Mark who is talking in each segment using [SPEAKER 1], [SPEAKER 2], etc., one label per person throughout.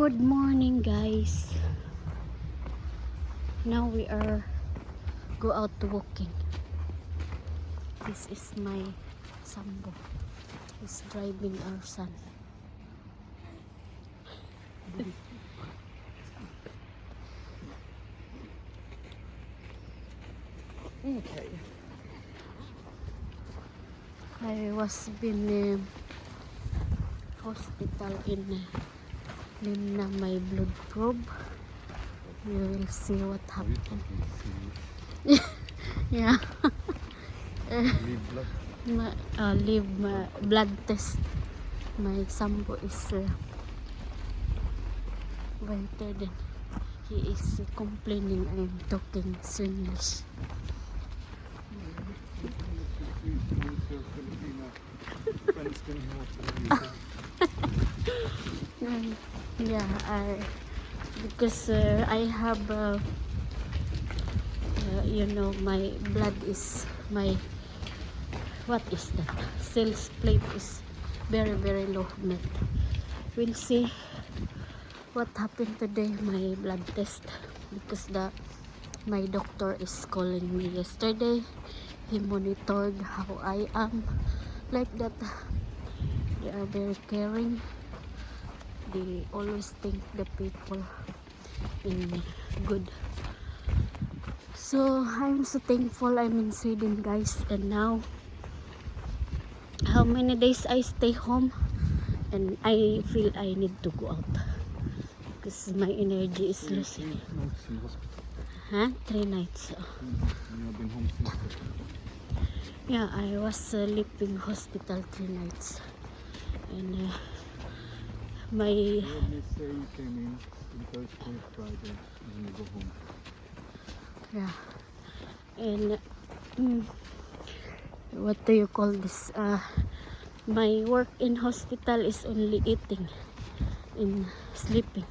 [SPEAKER 1] Good morning, guys. Now we are go out to walking. This is my Sambo. He's driving our son.
[SPEAKER 2] Okay.
[SPEAKER 1] I was been hospital in Limna, my blood probe. We will see what happened. Yeah. Leave blood test. My Sambo is better than he is complaining I'm talking English. Yeah, because I have you know, my blood is my, what is that, cells plate is very low net. We'll see what happened today, my blood test, because my doctor is calling me yesterday. He monitored how I am, like that. They are very caring. They always think the people in good. So I'm so thankful I'm in Sweden, guys. And now, how many days I stay home, and I feel I need to go out because my energy is losing.
[SPEAKER 2] 3 nights in hospital.
[SPEAKER 1] Huh? 3 nights.
[SPEAKER 2] You have been home since then.
[SPEAKER 1] Yeah, I was sleeping hospital 3 nights, and my.
[SPEAKER 2] You only say you came in Thursday, Friday, and then you go home.
[SPEAKER 1] Yeah, and what do you call this? My work in hospital is only eating and sleeping.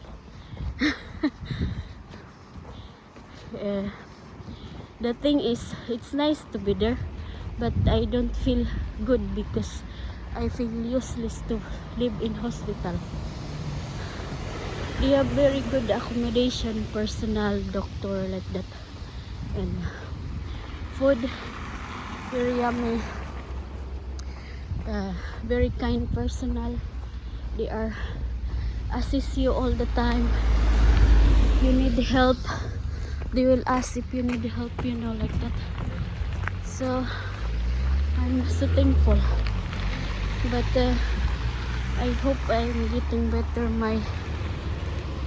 [SPEAKER 1] The thing is, it's nice to be there, but I don't feel good because I feel useless to live in hospital. They have very good accommodation, personal doctor, like that, and food very yummy, very kind personal. They are assist you all the time. You need help, they will ask if you need help, you know, like that. So I'm so thankful, but I hope I'm getting better. My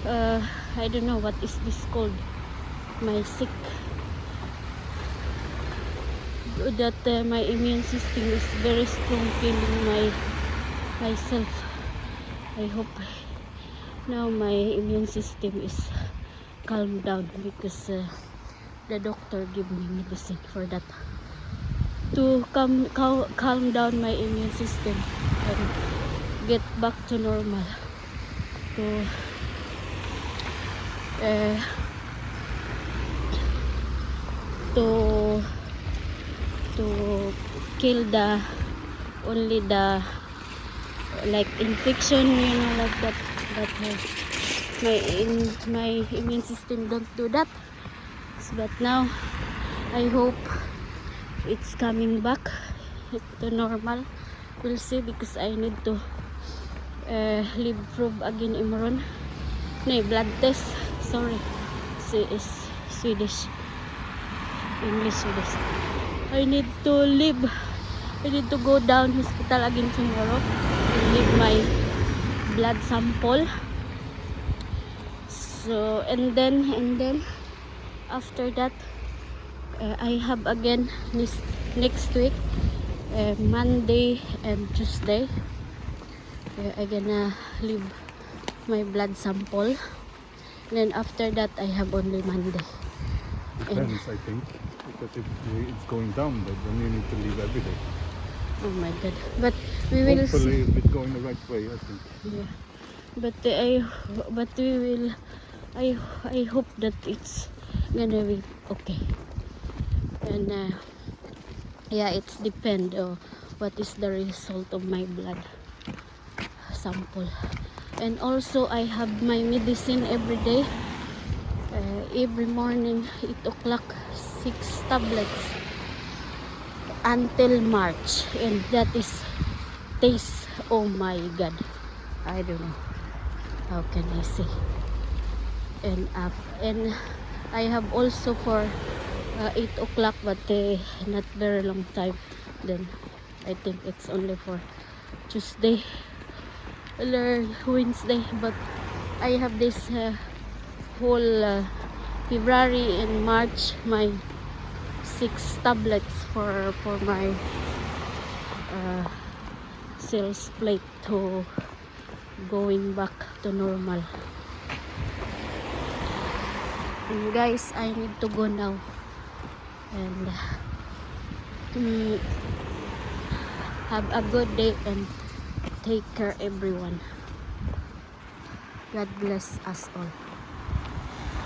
[SPEAKER 1] I don't know what is this called, my sick, that my immune system is very strong, feeling myself. I hope now my immune system is calmed down, because the doctor gave me medicine for that, to calm down my immune system and get back to normal, to to to kill the only the like infection, you know, like that. But my immune system don't do that. But now I hope it's coming back to normal. We'll see, because I need to live probe again imorgon. No, blood test. Sorry, is Swedish, English, Swedish. I need to live. I need to go down hospital again tomorrow and leave my blood sample. So and then after that, I have again next week, Monday and Tuesday. I gonna leave my blood sample. Then after that, I have only Monday.
[SPEAKER 2] Depends, I think, because if it's going down, then you need to leave every day.
[SPEAKER 1] Oh my God! But we will
[SPEAKER 2] Hopefully,
[SPEAKER 1] see.
[SPEAKER 2] if it's going the right way, I think.
[SPEAKER 1] Yeah. But we will. I hope that it's gonna be okay. And yeah, it's depend what is the result of my blood sample. And also I have my medicine every day. Every morning 8 o'clock, 6 tablets until March, and that is taste, oh my god, I don't know how can I say. And I have also for 8 o'clock, but not very long time. Then I think it's only for Tuesday or Wednesday, but I have this whole February and March, my 6 tablets for my sales plate to going back to normal. And guys, I need to go now, and have a good day and take care everyone. God bless us all.